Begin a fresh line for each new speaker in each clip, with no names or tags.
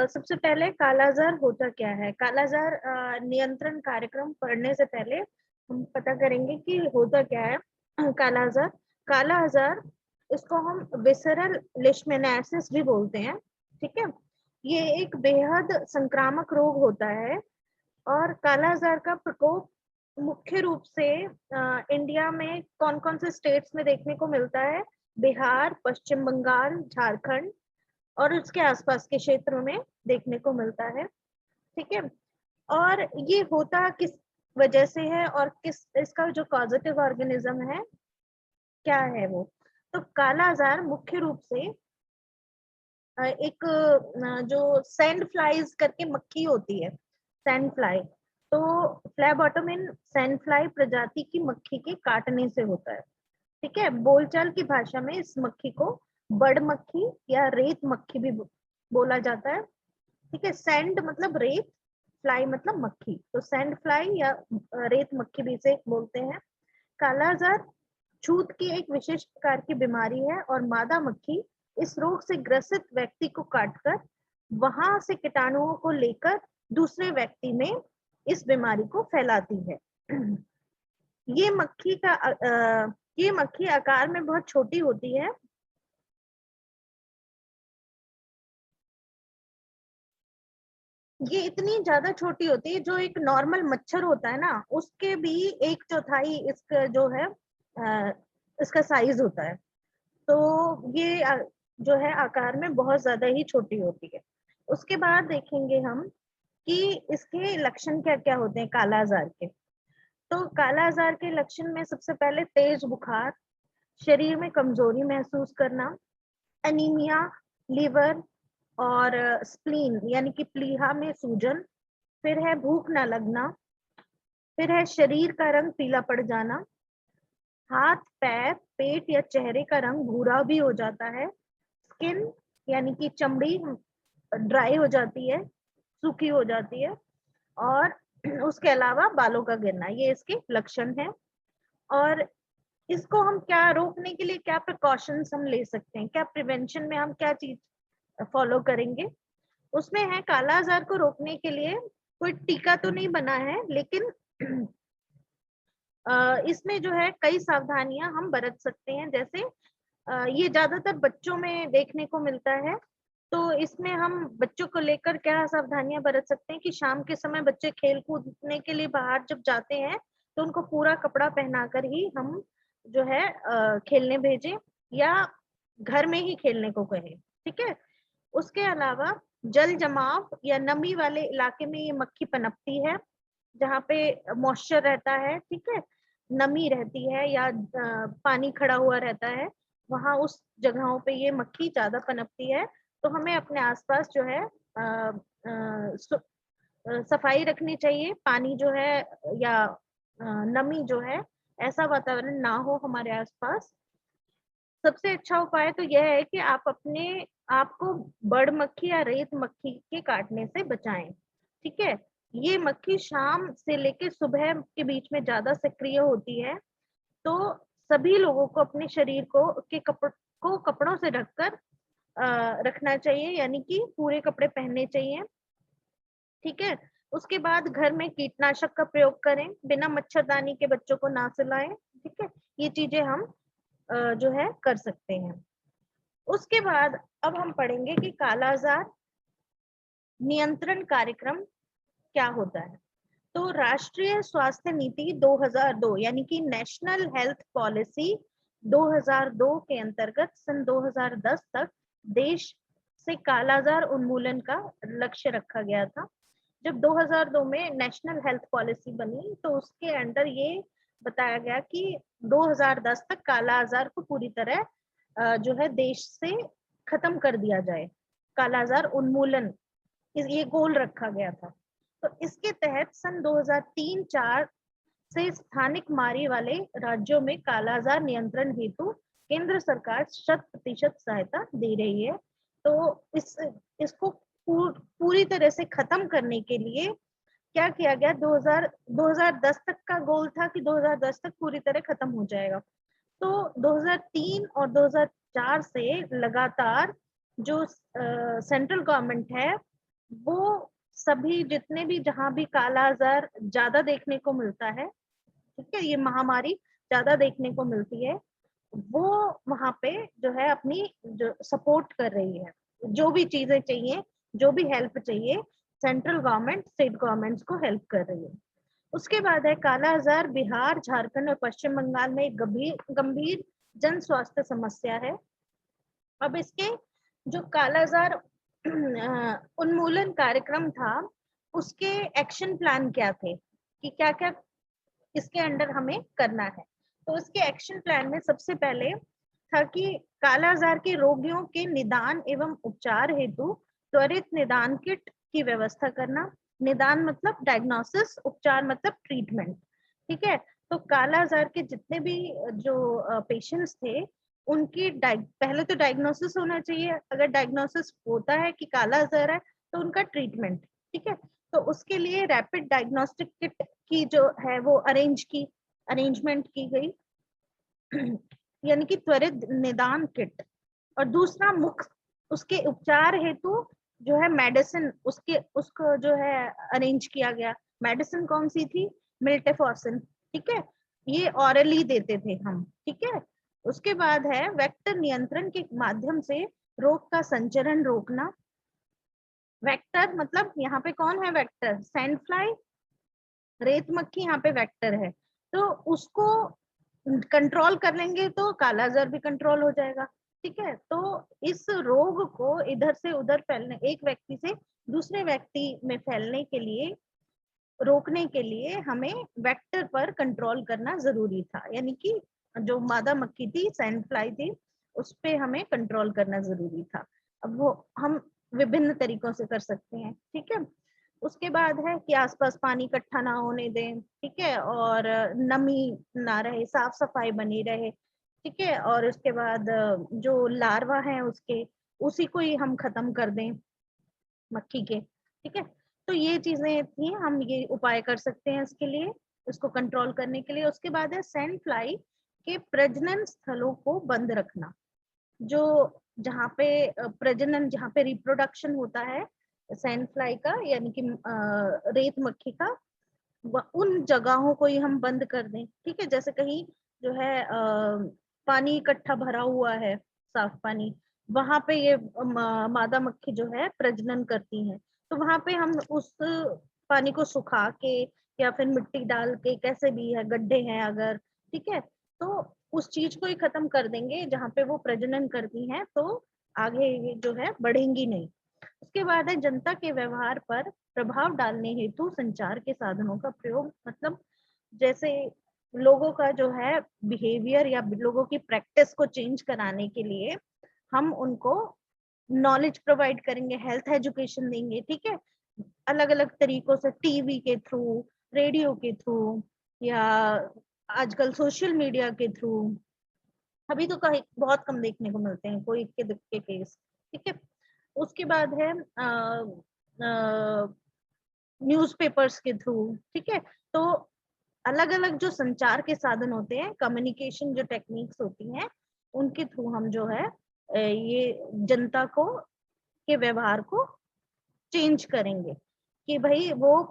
सबसे पहले कालाजार होता क्या है? कालाजार नियंत्रण कार्यक्रम पढ़ने से पहले हम पता करेंगे कि होता क्या है। कालाजार काला आजार, इसको हम विसरल लिशमैनियासिस भी बोलते हैं। ठीक है, ये एक बेहद संक्रामक रोग होता है और काला आजार का प्रकोप मुख्य रूप से इंडिया में कौन कौन से स्टेट्स में देखने को मिलता है? बिहार, पश्चिम बंगाल, झारखंड और उसके आसपास के क्षेत्रों में देखने को मिलता है। ठीक है, और ये होता किस वजह से है और किस इसका जो पॉजिटिव ऑर्गेनिज्म है क्या है वो? तो काला आजार मुख्य रूप से एक जो सैंड फ्लाइज करके मक्खी होती है, सैंड फ्लाई, तो फ्लैबॉटमिन सैंड फ्लाई प्रजाति की मक्खी के काटने से होता है। ठीक है, बोलचाल की भाषा में इस मक्खी को बड़ मक्खी या रेत मक्खी भी बोला जाता है। ठीक है, सैंड मतलब रेत, फ्लाई मतलब मक्खी, तो सैंड फ्लाई या रेत मक्खी भी इसे बोलते हैं। काला आजार छूत की एक विशेष प्रकार की बीमारी है और मादा मक्खी इस रोग से ग्रसित व्यक्ति को काटकर वहां से कीटाणुओं को लेकर दूसरे व्यक्ति में इस बीमारी को फैलाती है। ये मक्खी का ये मक्खी आकार में बहुत छोटी होती है। ये इतनी ज्यादा छोटी होती है, जो एक नॉर्मल मच्छर होता है ना, उसके भी 1/4 इसका जो है इसका साइज होता है। तो ये जो है आकार में बहुत ज्यादा ही छोटी होती है। उसके बाद देखेंगे हम कि इसके लक्षण क्या क्या होते हैं काला आजार के। तो काला आजार के लक्षण में सबसे पहले तेज बुखार, शरीर में कमजोरी महसूस करना, एनीमिया, लीवर और स्प्लीन यानी कि प्लीहा में सूजन, फिर है भूख न लगना, फिर है शरीर का रंग पीला पड़ जाना, हाथ, पैर, पेट या चेहरे का रंग भूरा भी हो जाता है, स्किन यानी कि चमड़ी ड्राई हो जाती है, सूखी हो जाती है, और उसके अलावा बालों का गिरना, ये इसके लक्षण हैं। और इसको हम क्या रोकने के लिए क्या प्रिकॉशंस हम ले सकते हैं, क्या प्रिवेंशन में हम क्या चीज फॉलो करेंगे? उसमें है काला आजार को रोकने के लिए कोई टीका तो नहीं बना है, लेकिन इसमें जो है कई सावधानियां हम बरत सकते हैं। जैसे ये ज्यादातर बच्चों में देखने को मिलता है, तो इसमें हम बच्चों को लेकर क्या सावधानियां बरत सकते हैं कि शाम के समय बच्चे खेल कूदने के लिए बाहर जब जाते हैं तो उनको पूरा कपड़ा पहनाकर ही हम जो है खेलने भेजें या घर में ही खेलने को कहें। ठीक है, उसके अलावा जल जमाव या नमी वाले इलाके में ये मक्खी पनपती है, जहाँ पे मॉइस्चर रहता है, ठीक है, नमी रहती है या पानी खड़ा हुआ रहता है, वहां उस जगहों पे ये मक्खी ज्यादा पनपती है। तो हमें अपने आसपास जो है सफाई रखनी चाहिए, पानी जो है या नमी जो है, ऐसा वातावरण ना हो हमारे आसपास। सबसे अच्छा उपाय तो यह है कि आप अपने आपको बड़ मक्खी या रेत मक्खी के काटने से बचाएं। ठीक है, ये मक्खी शाम से लेकर सुबह के बीच में ज्यादा सक्रिय होती है, तो सभी लोगों को अपने शरीर को कपड़ों से ढककर रखना चाहिए, यानी कि पूरे कपड़े पहनने चाहिए। ठीक है, उसके बाद घर में कीटनाशक का प्रयोग करें, बिना मच्छरदानी के बच्चों को ना सुलाएं। ठीक है, ये चीजें हम जो है कर सकते हैं। उसके बाद अब हम पढ़ेंगे कि काला आजार नियंत्रण कार्यक्रम क्या होता है। तो राष्ट्रीय स्वास्थ्य नीति 2002 यानी कि नेशनल हेल्थ पॉलिसी 2002 के अंतर्गत सन 2010 तक देश से कालाजार उन्मूलन का लक्ष्य रखा गया था। जब 2002 में नेशनल हेल्थ पॉलिसी बनी तो उसके अंडर ये बताया गया कि 2010 तक काला आजार को पूरी तरह जो है देश से खत्म कर दिया जाए, काला आजार उन्मूलन, ये गोल रखा गया था। तो इसके तहत सन 2003-4 से स्थानिक मारी वाले राज्यों में कालाजार नियंत्रण हेतु केंद्र सरकार 100% सहायता दे रही है। तो इसको पूरी तरह से खत्म करने के लिए क्या किया गया, 2010 तक का गोल था कि 2010 तक पूरी तरह खत्म हो जाएगा। तो 2003 और 2004 से लगातार जो सेंट्रल गवर्नमेंट है वो सभी जितने भी जहां भी काला आजार ज्यादा देखने को मिलता है, ठीक है, ये महामारी ज्यादा देखने को मिलती है, वो वहां पे जो है अपनी जो सपोर्ट कर रही है, जो भी चीजें चाहिए, जो भी हेल्प चाहिए, सेंट्रल गवर्नमेंट स्टेट गवर्नमेंट्स को हेल्प कर रही है। उसके बाद है काला आजार बिहार, झारखंड और पश्चिम बंगाल में एक गंभीर गंभीर जन स्वास्थ्य समस्या है। अब इसके जो काला आजार उन्मूलन कार्यक्रम था, उसके एक्शन प्लान क्या थे कि क्या क्या इसके अंडर हमें करना है। तो इसके एक्शन प्लान में सबसे पहले था कि काला आजार के रोगियों के निदान एवं उपचार हेतु त्वरित निदान किट की व्यवस्था करना। निदान मतलब डायग्नोसिस, उपचार मतलब ट्रीटमेंट, ठीक है। तो काला आजार के जितने भी जो पेशेंट्स थे, उनकी पहले तो डायग्नोसिस होना चाहिए, अगर डायग्नोसिस होता है कि काला आजार है तो उनका ट्रीटमेंट, ठीक है। तो उसके लिए रैपिड डायग्नोस्टिक किट की जो है वो अरेंजमेंट की गई यानी कि त्वरित निदान किट। और दूसरा मुख्य उसके उपचार हेतु जो है मेडिसिन, उसको जो है अरेंज किया गया। मेडिसिन कौन सी थी? मिल्टेफॉर्सिन, ठीक है, ये ऑरली देते थे हम, ठीक है। उसके बाद है वेक्टर नियंत्रण के माध्यम से रोग का संचरण रोकना। वेक्टर मतलब यहाँ पे कौन है वेक्टर? सैंड फ्लाई, रेत मक्खी यहाँ पे वेक्टर है। तो उसको कंट्रोल कर लेंगे तो काला आजार भी कंट्रोल हो जाएगा, ठीक है। तो इस रोग को इधर से उधर फैलने, एक व्यक्ति से दूसरे व्यक्ति में फैलने के लिए, रोकने के लिए हमें वेक्टर पर कंट्रोल करना जरूरी था, यानी कि जो मादा मक्खी थी, सैंड फ्लाई थी, उस पे हमें कंट्रोल करना जरूरी था। अब वो हम विभिन्न तरीकों से कर सकते हैं, ठीक है। उसके बाद है कि आसपास पानी इकट्ठा ना होने दें, ठीक है, और नमी ना रहे, साफ सफाई बनी रहे, ठीक है। और उसके बाद जो लार्वा है उसके, उसी को ही हम खत्म कर दें, मक्खी के, ठीक है। तो ये चीजें थी, हम ये उपाय कर सकते हैं इसके लिए, इसको कंट्रोल करने के लिए। उसके बाद है सैंड फ्लाई के प्रजनन स्थलों को बंद रखना। जो जहाँ पे प्रजनन, जहाँ पे रिप्रोडक्शन होता है सैंड फ्लाई का, यानी कि रेत मक्खी का, उन जगहों को ही हम बंद कर दें, ठीक है। जैसे कहीं जो है पानी इकट्ठा भरा हुआ है, साफ पानी, वहां पे ये मादा मक्खी जो है प्रजनन करती है, तो वहां पे हम उस पानी को सुखा के या फिर मिट्टी डाल के, कैसे भी है, गड्ढे हैं अगर, ठीक है, तो उस चीज को ही खत्म कर देंगे जहाँ पे वो प्रजनन करती हैं, तो आगे ये जो है बढ़ेंगी नहीं। उसके बाद है जनता के व्यवहार पर प्रभाव डालने हेतु संचार के साधनों का प्रयोग। मतलब जैसे लोगों का जो है बिहेवियर या लोगों की प्रैक्टिस को चेंज कराने के लिए हम उनको नॉलेज प्रोवाइड करेंगे, हेल्थ एजुकेशन देंगे, ठीक है, अलग अलग तरीकों से, टीवी के थ्रू, रेडियो के थ्रू, या आजकल सोशल मीडिया के थ्रू। अभी तो कहीं बहुत कम देखने को मिलते हैं कोई के दुख के केस, ठीक है। उसके बाद है न्यूज़पेपर्स के थ्रू, ठीक है। तो अलग अलग जो संचार के साधन होते हैं, कम्युनिकेशन जो टेक्निक्स होती हैं, उनके थ्रू हम जो है ये जनता को के व्यवहार को चेंज करेंगे कि भाई वो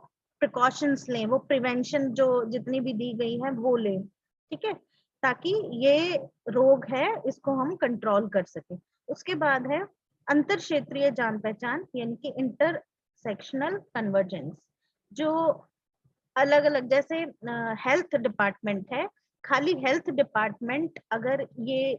प्रिकॉशंस लें, वो प्रिवेंशन जो जितनी भी दी गई है वो लें, ठीक है, ताकि ये रोग है इसको हम कंट्रोल कर सके। उसके बाद है अंतर क्षेत्रीय जान पहचान, यानी कि इंटर सेक्शनल कन्वर्जेंस। जो अलग अलग, जैसे हेल्थ डिपार्टमेंट है, खाली हेल्थ डिपार्टमेंट अगर ये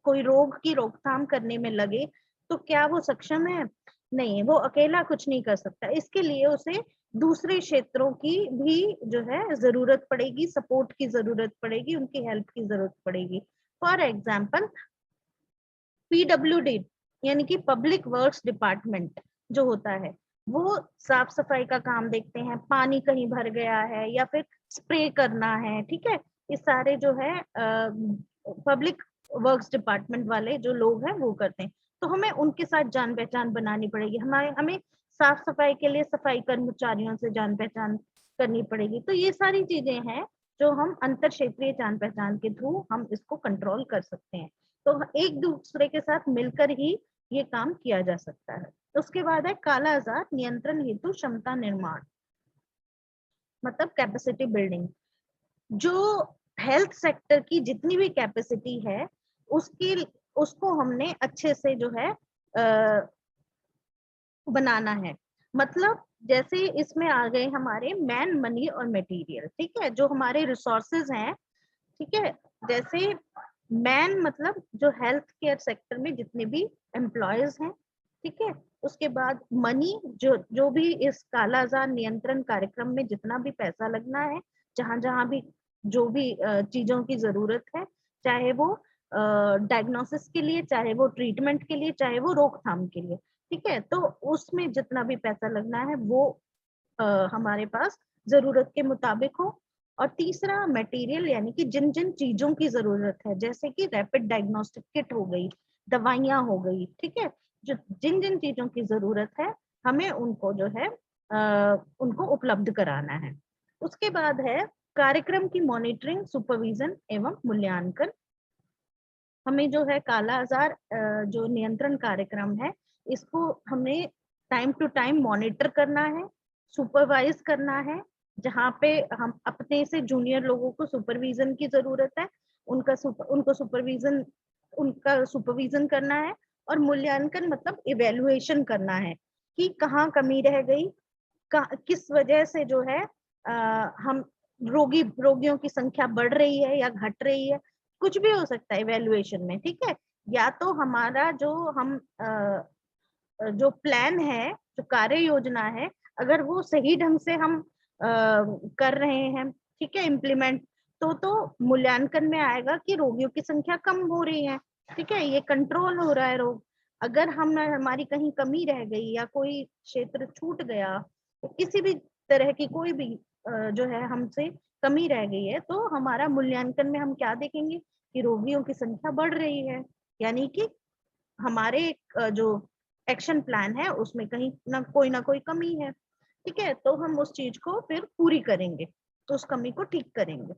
कोई रोग की रोकथाम करने में लगे तो क्या वो सक्षम है? नहीं, वो अकेला कुछ नहीं कर सकता, इसके लिए उसे दूसरे क्षेत्रों की भी जो है जरूरत पड़ेगी, सपोर्ट की जरूरत पड़ेगी, उनकी हेल्प की जरूरत पड़ेगी। फॉर एग्जाम्पल पीडब्ल्यूडी, यानी कि पब्लिक वर्क्स डिपार्टमेंट जो होता है, वो साफ सफाई का काम देखते हैं, पानी कहीं भर गया है या फिर स्प्रे करना है, ठीक है, ये सारे जो है पब्लिक वर्क्स डिपार्टमेंट वाले जो लोग हैं वो करते हैं। तो हमें उनके साथ जान पहचान बनानी पड़ेगी, हमें हमें साफ सफाई के लिए सफाई कर्मचारियों से जान पहचान करनी पड़ेगी। तो ये सारी चीजें हैं जो हम अंतर क्षेत्रीय जान पहचान के थ्रू हम इसको कंट्रोल कर सकते हैं। तो एक दूसरे के साथ मिलकर ही ये काम किया जा सकता है। उसके बाद है काला आजार नियंत्रण हेतु क्षमता निर्माण, मतलब कैपेसिटी बिल्डिंग। जो हेल्थ सेक्टर की जितनी भी कैपेसिटी है उसको हमने अच्छे से जो है बनाना है। मतलब जैसे इसमें आ गए हमारे मैन, मनी और मटेरियल, ठीक है, जो हमारे रिसोर्सेज हैं, ठीक है। जैसे मैन मतलब जो हेल्थ केयर सेक्टर में जितने भी एम्प्लॉयज हैं, ठीक है। उसके बाद मनी, जो भी इस कालाजार नियंत्रण कार्यक्रम में जितना भी पैसा लगना है, जहां जहां भी जो भी चीजों की जरूरत है, चाहे वो डायग्नोसिस के लिए, चाहे वो ट्रीटमेंट के लिए, चाहे वो रोकथाम के लिए, ठीक है। तो उसमें जितना भी पैसा लगना है वो हमारे पास जरूरत के मुताबिक हो। और तीसरा मटेरियल, यानी कि जिन जिन चीजों की जरूरत है, जैसे कि रैपिड डायग्नोस्टिक किट हो गई, दवाइयां हो गई, ठीक है, जो जिन जिन चीजों की जरूरत है हमें उनको जो है उनको उपलब्ध कराना है। उसके बाद है कार्यक्रम की मॉनिटरिंग, सुपरविजन एवं मूल्यांकन। हमें जो है काला आजार जो नियंत्रण कार्यक्रम है, इसको हमें टाइम टू टाइम मॉनिटर करना है, सुपरवाइज करना है। जहाँ पे हम अपने से जूनियर लोगों को सुपरविजन की जरूरत है, उनका सुपरविजन करना है। और मूल्यांकन मतलब इवेल्युएशन करना है कि कहाँ कमी रह गई, किस वजह से जो है हम रोगियों की संख्या बढ़ रही है या घट रही है, कुछ भी हो सकता है इवेल्युएशन में, ठीक है। या तो हमारा जो प्लान है, जो कार्य योजना है, अगर वो सही ढंग से हम कर रहे हैं, ठीक है, इम्प्लीमेंट, तो मूल्यांकन में आएगा कि रोगियों की संख्या कम हो रही है, ठीक है, ये कंट्रोल हो रहा है रोग। अगर हमारी कहीं कमी रह गई या कोई क्षेत्र छूट गया, तो किसी भी तरह की कोई भी जो है हमसे कमी रह गई है, तो हमारा मूल्यांकन में हम क्या देखेंगे कि रोगियों की संख्या बढ़ रही है, यानी कि हमारे जो एक्शन प्लान है उसमें कहीं ना कोई कमी है, ठीक है। तो हम उस चीज को फिर पूरी करेंगे, तो उस कमी को ठीक करेंगे।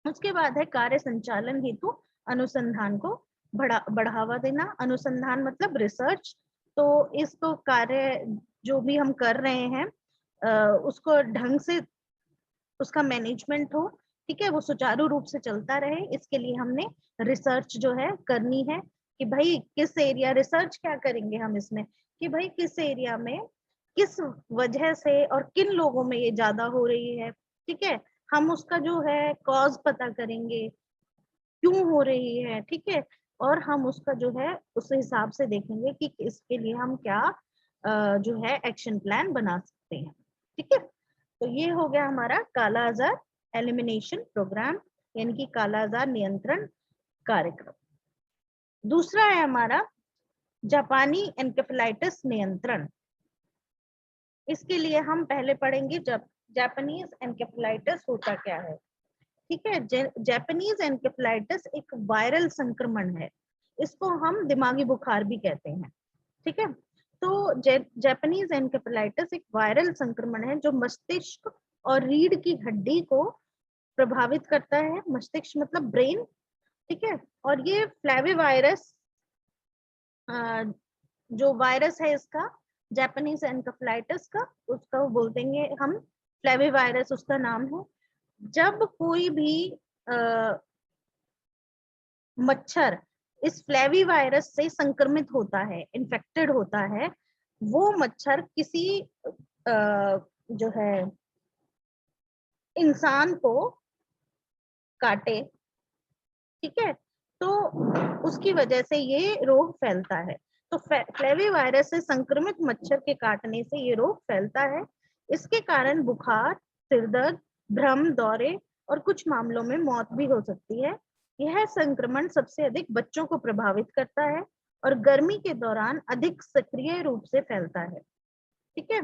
उसके बाद है कार्य संचालन हेतु अनुसंधान को बढ़ावा देना। अनुसंधान मतलब रिसर्च। तो इसको कार्य जो भी हम कर रहे हैं उसको ढंग से उसका मैनेजमेंट हो, ठीक है, वो सुचारू रूप से चलता रहे, इसके लिए हमने रिसर्च जो है करनी है कि भाई किस एरिया, रिसर्च क्या करेंगे हम इसमें कि भाई किस एरिया में किस वजह से और किन लोगों में ये ज्यादा हो रही है, ठीक है। हम उसका जो है कॉज पता करेंगे, क्यों हो रही है, ठीक है। और हम उसका जो है उस हिसाब से देखेंगे कि इसके लिए हम क्या जो है एक्शन प्लान बना सकते हैं, ठीक है। तो ये हो गया हमारा काला आजार एलिमिनेशन प्रोग्राम, यानी कि काला आजार नियंत्रण कार्यक्रम। दूसरा है हमारा जापानी एनकेफेलाइटिस नियंत्रण। इसके लिए हम पहले पढ़ेंगे जब जापानीज एनकेफेलाइटिस होता क्या है, ठीक है। जापानीज एनकेफेलाइटिस एक वायरल संक्रमण है, इसको हम दिमागी बुखार भी कहते हैं, ठीक है। तो जापानीज एनकेफेलाइटिस एक वायरल संक्रमण है जो मस्तिष्क और रीढ़ की हड्डी को प्रभावित करता है। मस्तिष्क मतलब ब्रेन, ठीक है। और ये फ्लैवीवायरस जो वायरस है इसका, जापानीज एनकेफेलाइटिस का, उसका वो बोल देंगे हम फ्लैवीवायरस, उसका नाम है। जब कोई भी मच्छर इस फ्लैवी वायरस से संक्रमित होता है, इन्फेक्टेड होता है, वो मच्छर किसी जो है इंसान को काटे, ठीक है, तो उसकी वजह से ये रोग फैलता है। तो फ्लैवी वायरस से संक्रमित मच्छर के काटने से ये रोग फैलता है। इसके कारण बुखार, सिरदर्द, भ्रम, दौरे और कुछ मामलों में मौत भी हो सकती है। यह संक्रमण सबसे अधिक बच्चों को प्रभावित करता है और गर्मी के दौरान अधिक सक्रिय रूप से फैलता है, ठीक है।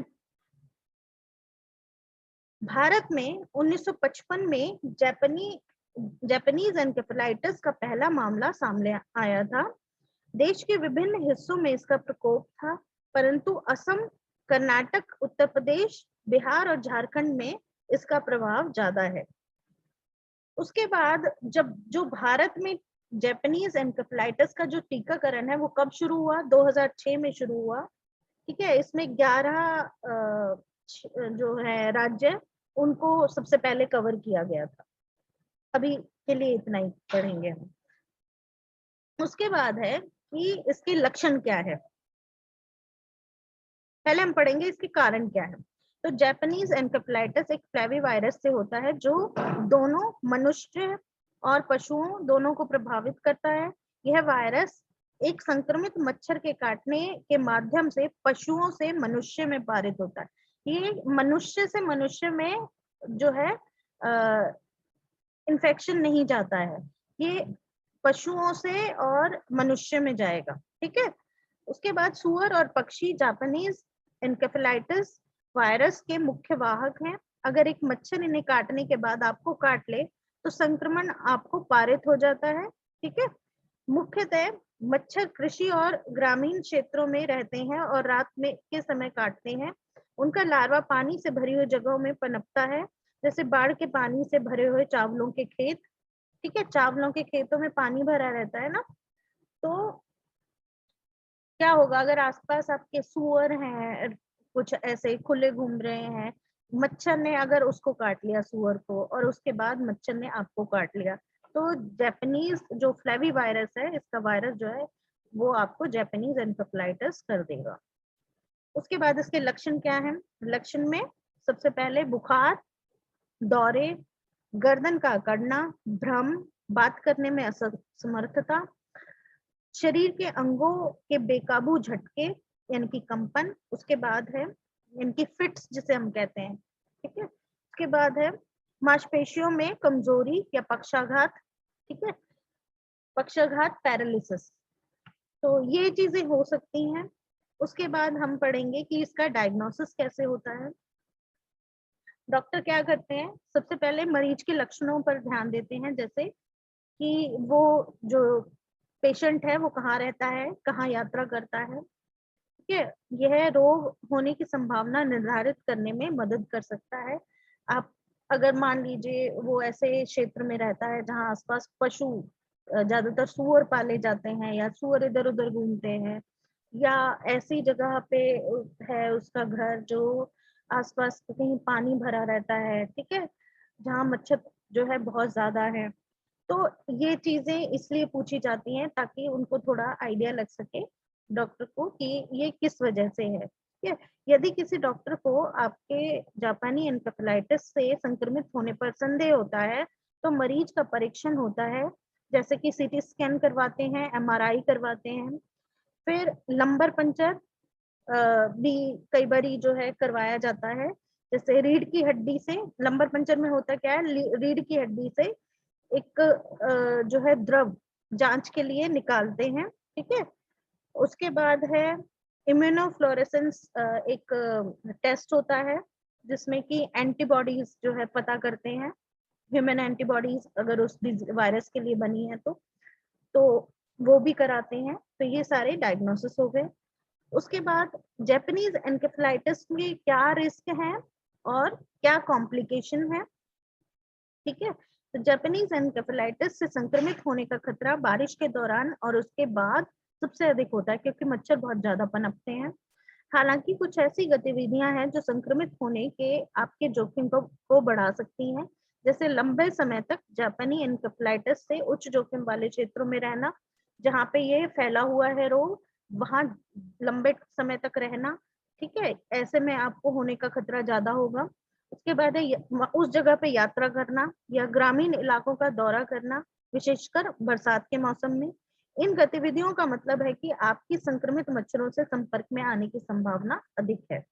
भारत में 1955 में जापानीज एनकेफेलाइटिस का पहला मामला सामने आया था। देश के विभिन्न हिस्सों में इसका प्रकोप था, परंतु असम, कर्नाटक, उत्तर प्रदेश, बिहार और झारखंड में इसका प्रभाव ज्यादा है। उसके बाद जब जो भारत में जापानीज एनकेफेलाइटिस का जो टीकाकरण है वो कब शुरू हुआ? 2006 में शुरू हुआ। ठीक है, इसमें 11 जो है राज्य, उनको सबसे पहले कवर किया गया था। अभी के लिए इतना ही पढ़ेंगे हम। उसके बाद है कि इसके लक्षण क्या है। पहले हम पढ़ेंगे इसके कारण क्या है। तो जापानीज एनकेफेलाइटिस एक फ्लेविवायरस से होता है जो दोनों मनुष्य और पशुओं दोनों को प्रभावित करता है। यह वायरस एक संक्रमित मच्छर के काटने के माध्यम से पशुओं से मनुष्य में पारित होता है। ये मनुष्य से मनुष्य में जो है इन्फेक्शन नहीं जाता है, ये पशुओं से और मनुष्य में जाएगा। ठीक है, उसके बाद सुअर और पक्षी जापानीज एनकेफेलाइटिस वायरस के मुख्य वाहक हैं। अगर एक मच्छर इन्हें काटने के बाद आपको काट ले तो संक्रमण आपको पारित हो जाता है। ठीक है, मुख्यतः मच्छर कृषि और ग्रामीण क्षेत्रों में रहते हैं और रात में के समय काटते हैं। उनका लार्वा पानी से भरी हुई जगहों में पनपता है, जैसे बाढ़ के पानी से भरे हुए चावलों के खेत। ठीक है, चावलों के खेतों में पानी भरा रहता है ना, तो क्या होगा अगर आसपास आपके सुअर हैं, कुछ ऐसे खुले घूम रहे हैं, मच्छर ने अगर उसको काट लिया सुअर को और उसके बाद मच्छर ने आपको काट लिया, तो जापानीज जो फ्लेवी वायरस है, इसका वायरस जो है वो आपको जापानीज एनकेफेलाइटिस कर देगा। उसके बाद इसके लक्षण क्या है? लक्षण में सबसे पहले बुखार, दौरे, गर्दन का अकड़ना, भ्रम, बात करने में असमर्थता, शरीर के अंगों के बेकाबू झटके यानी कि कंपन। उसके बाद है इनकी फिट्स जिसे हम कहते हैं। ठीक है, उसके बाद है मांसपेशियों में कमजोरी या पक्षाघात। ठीक है, पक्षाघात, पैरालिसिस, तो ये चीजें हो सकती हैं। उसके बाद हम पढ़ेंगे कि इसका डायग्नोसिस कैसे होता है। डॉक्टर क्या करते हैं, सबसे पहले मरीज के लक्षणों पर ध्यान देते हैं, जैसे कि वो जो पेशेंट है वो कहाँ रहता है, कहाँ यात्रा करता है। ठीक है, यह रोग होने की संभावना निर्धारित करने में मदद कर सकता है। आप अगर मान लीजिए वो ऐसे क्षेत्र में रहता है जहाँ आसपास पशु, ज्यादातर सुअर पाले जाते हैं या सुअर इधर उधर घूमते हैं, या ऐसी जगह पे है उसका घर जो आसपास कहीं पानी भरा रहता है, ठीक है, जहाँ मच्छर जो है बहुत ज्यादा है, तो ये चीजें इसलिए पूछी जाती हैं ताकि उनको थोड़ा आइडिया लग सके डॉक्टर को कि ये किस वजह से है। ठीक है, यदि किसी डॉक्टर को आपके जापानी एनकेफेलाइटिस से संक्रमित होने पर संदेह होता है तो मरीज का परीक्षण होता है, जैसे कि सीटी स्कैन करवाते हैं, एमआरआई करवाते हैं, फिर लंबर पंचर भी कई बारी जो है करवाया जाता है। जैसे रीढ़ की हड्डी से, लंबर पंचर में होता क्या है, रीढ़ की हड्डी से एक जो है द्रव जांच के लिए निकालते हैं। ठीक है, उसके बाद है इम्यूनोफ्लोरेसेंस, एक टेस्ट होता है जिसमें कि एंटीबॉडीज जो है पता करते हैं, ह्यूमन एंटीबॉडीज अगर उस वायरस के लिए बनी है तो वो भी कराते हैं। तो ये सारे डायग्नोसिस हो गए। उसके बाद जापानीज एनकेफेलाइटिस में क्या रिस्क है और क्या कॉम्प्लिकेशन है। ठीक है, तो जापानीज एनकेफेलाइटिस से संक्रमित होने का खतरा बारिश के दौरान और उसके बाद सबसे अधिक होता है क्योंकि मच्छर बहुत ज्यादा पनपते हैं। हालांकि कुछ ऐसी गतिविधियां हैं जो संक्रमित होने के आपके जोखिम को बढ़ा सकती हैं, जैसे लंबे समय तक जापानी एनकेफेलाइटिस से उच्च जोखिम वाले क्षेत्रों में रहना, जहाँ पे ये फैला हुआ है रोग, वहां लंबे समय तक रहना। ठीक है, ऐसे में आपको होने का खतरा ज्यादा होगा। उसके बाद है उस जगह पे यात्रा करना या ग्रामीण इलाकों का दौरा करना, विशेषकर बरसात के मौसम में। इन गतिविधियों का मतलब है कि आपकी संक्रमित मच्छरों से संपर्क में आने की संभावना अधिक है।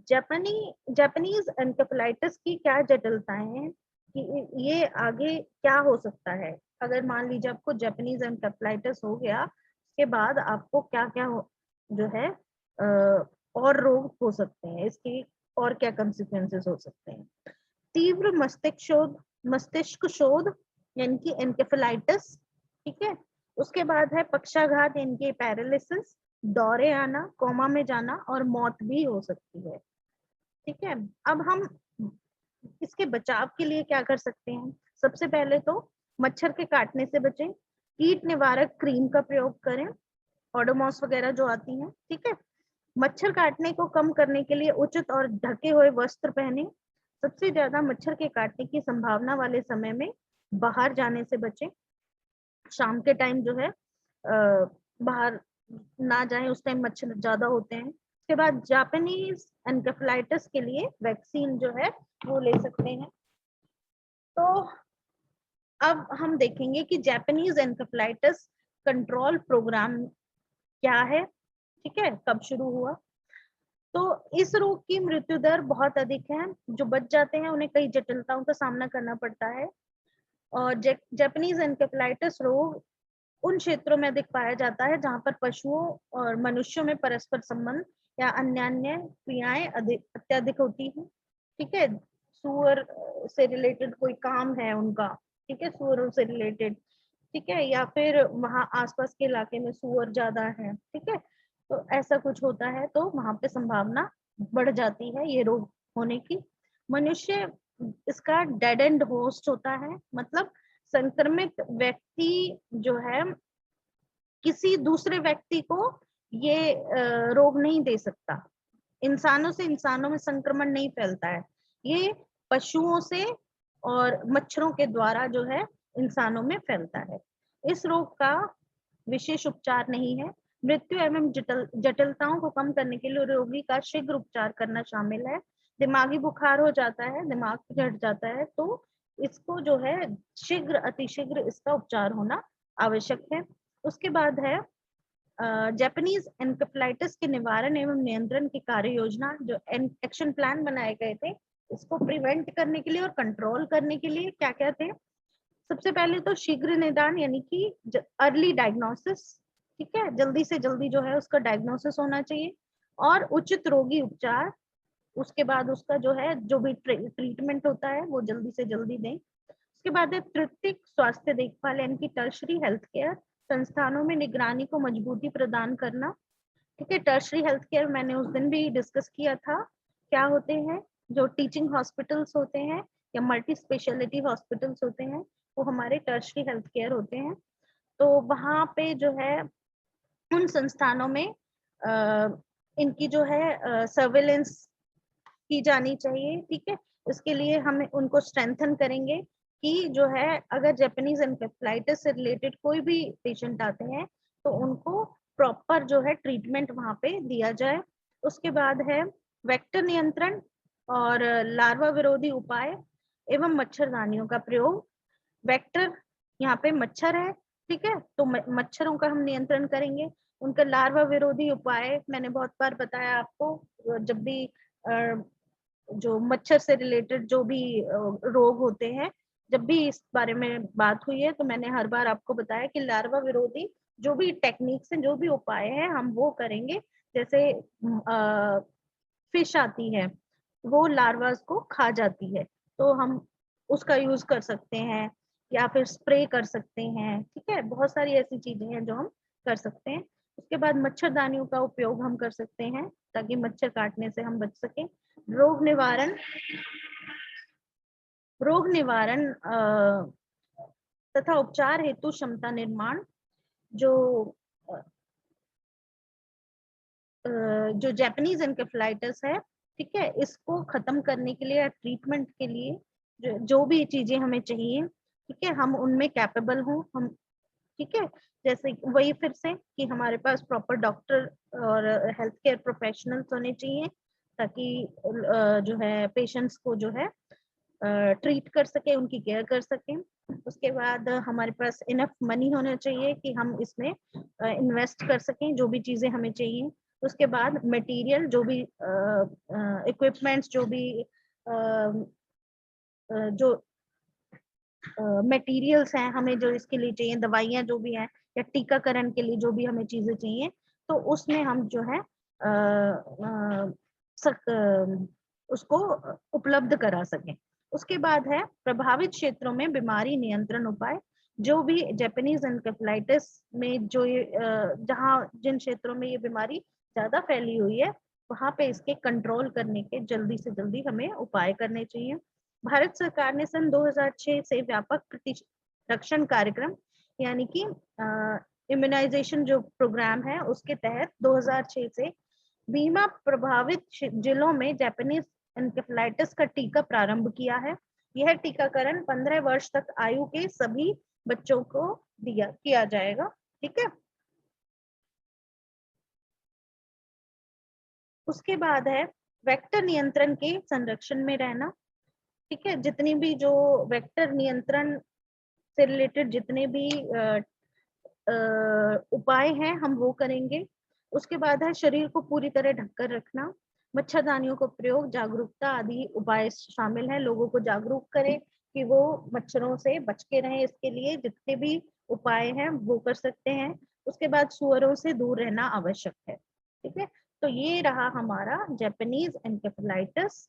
जापानीज एनकेफेलाइटिस की क्या जटिलताएं हैं कि ये आगे क्या हो सकता है, अगर मान लीजिए आपको जापानीज एनकेफेलाइटिस हो गया, उसके बाद आपको क्या क्या जो है और रोग हो सकते हैं, इसकी और क्या कंसिक्वेंसेस हो सकते हैं। तीव्र मस्तिष्क शोध यानी कि एनकेफेलाइटिस। ठीक है, उसके बाद है पक्षाघात यानी कि पैरालिसिस, दौरे आना, कोमा में जाना और मौत भी हो सकती है। ठीक है, अब हम इसके बचाव के लिए क्या कर सकते हैं। सबसे पहले तो मच्छर के काटने से बचें, कीट निवारक क्रीम का प्रयोग करें, ओडोमॉस वगैरह जो आती हैं, ठीक है। मच्छर काटने को कम करने के लिए उचित और ढके हुए वस्त्र पहने। सबसे ज्यादा मच्छर के काटने की संभावना वाले समय में बाहर जाने से बचें। शाम के टाइम जो है बाहर ना जाएं, उस टाइम मच्छर ज्यादा होते हैं। उसके बाद जापानीज एनकेफेलाइटिस के लिए वैक्सीन जो है वो ले सकते हैं। तो अब हम देखेंगे कि जापानीज एनकेफेलाइटिस कंट्रोल प्रोग्राम क्या है, ठीक है, कब शुरू हुआ। तो इस रोग की मृत्यु दर बहुत अधिक है, जो बच जाते हैं उन्हें कई जटिलताओं का सामना करना पड़ता है। और जापानीज एनकेफेलाइटिस रोग उन क्षेत्रों में अधिक पाया जाता है जहां पर पशुओं और मनुष्यों में परस्पर संबंध या अन्य क्रियाएं अत्यधिक होती हैं, ठीक है। सुअर से रिलेटेड कोई काम है उनका, ठीक है, सुअरों से रिलेटेड, ठीक है, या फिर वहां आसपास के इलाके में सुअर ज्यादा है, ठीक है, तो ऐसा कुछ होता है तो वहां पे संभावना बढ़ जाती है ये रोग होने की। मनुष्य इसका डेड एंड होस्ट होता है, मतलब संक्रमित व्यक्ति जो है किसी दूसरे व्यक्ति को ये रोग नहीं दे सकता। इंसानों से इंसानों में संक्रमण नहीं फैलता है, ये पशुओं से और मच्छरों के द्वारा जो है इंसानों में फैलता है। इस रोग का विशेष उपचार नहीं है। मृत्यु एवं जटिलताओं को कम करने के लिए रोगी का शीघ्र उपचार करना शामिल है। दिमागी बुखार हो जाता है, दिमाग चढ़ जाता है, तो इसको जो है शीघ्र अतिशीघ्र इसका उपचार होना आवश्यक है। उसके बाद है जापानीज एनकेफेलाइटिस के निवारण एवं नियंत्रण की कार्य योजना, जो एक्शन प्लान बनाए गए थे, इसको प्रिवेंट करने के लिए और कंट्रोल करने के लिए क्या क्या थे। सबसे पहले तो शीघ्र निदान यानी कि अर्ली डायग्नोसिस, ठीक है, जल्दी से जल्दी जो है उसका डायग्नोसिस होना चाहिए, और उचित रोगी उपचार। उसके बाद उसका जो है जो भी ट्रीटमेंट होता है वो जल्दी से जल्दी दें। उसके बाद है तृतीयक स्वास्थ्य देखभाल यानी कि टर्शरी हेल्थ केयर संस्थानों में निगरानी को मजबूती प्रदान करना, ठीक है। टर्शरी हेल्थ केयर मैंने उस दिन भी डिस्कस किया था, क्या होते हैं, जो टीचिंग हॉस्पिटल्स होते हैं या मल्टी स्पेशलिटी हॉस्पिटल्स होते हैं, वो हमारे टर्शरी हेल्थ केयर होते हैं। तो वहां पे जो है उन संस्थानों में इनकी जो है सर्वेलेंस की जानी चाहिए, ठीक है। इसके लिए हम उनको स्ट्रेंथन करेंगे कि जो है अगर जापानीज एनकेफेलाइटिस से रिलेटेड कोई भी पेशेंट आते हैं तो उनको प्रॉपर जो है ट्रीटमेंट वहां पे दिया जाए। उसके बाद है वेक्टर नियंत्रण और लार्वा विरोधी उपाय एवं मच्छरदानियों का प्रयोग। वेक्टर यहाँ पे मच्छर है, ठीक है, तो मच्छरों का हम नियंत्रण करेंगे। उनका लार्वा विरोधी उपाय मैंने बहुत बार बताया आपको, जब भी जो मच्छर से रिलेटेड जो भी रोग होते हैं, जब भी इस बारे में बात हुई है तो मैंने हर बार आपको बताया कि लार्वा विरोधी जो भी टेक्निक्स हैं, जो भी उपाय हैं, हम वो करेंगे। जैसे फिश आती है, वो लार्वास को खा जाती है, तो हम उसका यूज कर सकते हैं या फिर स्प्रे कर सकते हैं, ठीक है। बहुत सारी ऐसी चीजें हैं जो हम कर सकते हैं। उसके बाद मच्छरदानियों का उपयोग हम कर सकते हैं ताकि मच्छर काटने से हम बच सकें। रोग निवारण, रोग निवारण तथा उपचार हेतु क्षमता निर्माण, जो जो जापानीज एनकेफेलाइटिस है, ठीक है, इसको खत्म करने के लिए, ट्रीटमेंट के लिए जो भी चीजें हमें चाहिए, ठीक है, हम उनमें कैपेबल हों हम, ठीक है। जैसे वही फिर से कि हमारे पास प्रॉपर डॉक्टर और हेल्थ केयर प्रोफेशनल्स होने चाहिए ताकि जो है पेशेंट्स को जो है ट्रीट कर सके, उनकी केयर कर सके। उसके बाद हमारे पास इनफ मनी होना चाहिए कि हम इसमें इन्वेस्ट कर सकें जो भी चीजें हमें चाहिए। उसके बाद मटेरियल, जो भी इक्विपमेंट्स, जो भी जो मटेरियल्स हैं हमें जो इसके लिए चाहिए, दवाइयाँ जो भी हैं या टीकाकरण के लिए जो भी हमें चीजें चाहिए, तो उसमें हम जो है उसको उपलब्ध करा सकें। उसके बाद है प्रभावित क्षेत्रों में बीमारी नियंत्रण उपाय। जो भी जापानीज एनकेफेलाइटिस में जो जहाँ जिन क्षेत्रों में ये बीमारी ज्यादा फैली हुई है, वहां पे इसके कंट्रोल करने के जल्दी से जल्दी हमें उपाय करने चाहिए। भारत सरकार ने सन 2006 से व्यापक प्रतिरक्षण कार्यक्रम यानी कि इम्यूनाइजेशन जो प्रोग्राम है उसके तहत 2006 से बीमा प्रभावित जिलों में जापानीज एन्केफेलाइटिस का टीका प्रारंभ किया है। यह टीकाकरण 15 वर्ष तक आयु के सभी बच्चों को किया जाएगा। ठीक है, उसके बाद है वेक्टर नियंत्रण के संरक्षण में रहना। ठीक है, जितनी भी जो वेक्टर नियंत्रण से रिलेटेड जितने भी उपाय हैं हम वो करेंगे। उसके बाद है शरीर को पूरी तरह ढककर रखना, मच्छरदानियों का प्रयोग, जागरूकता आदि उपाय शामिल हैं। लोगों को जागरूक करें कि वो मच्छरों से बच के रहें, इसके लिए जितने भी उपाय हैं वो कर सकते हैं। उसके बाद सुअरों से दूर रहना आवश्यक है। ठीक है, तो ये रहा हमारा जापानीज एन्केफेलाइटिस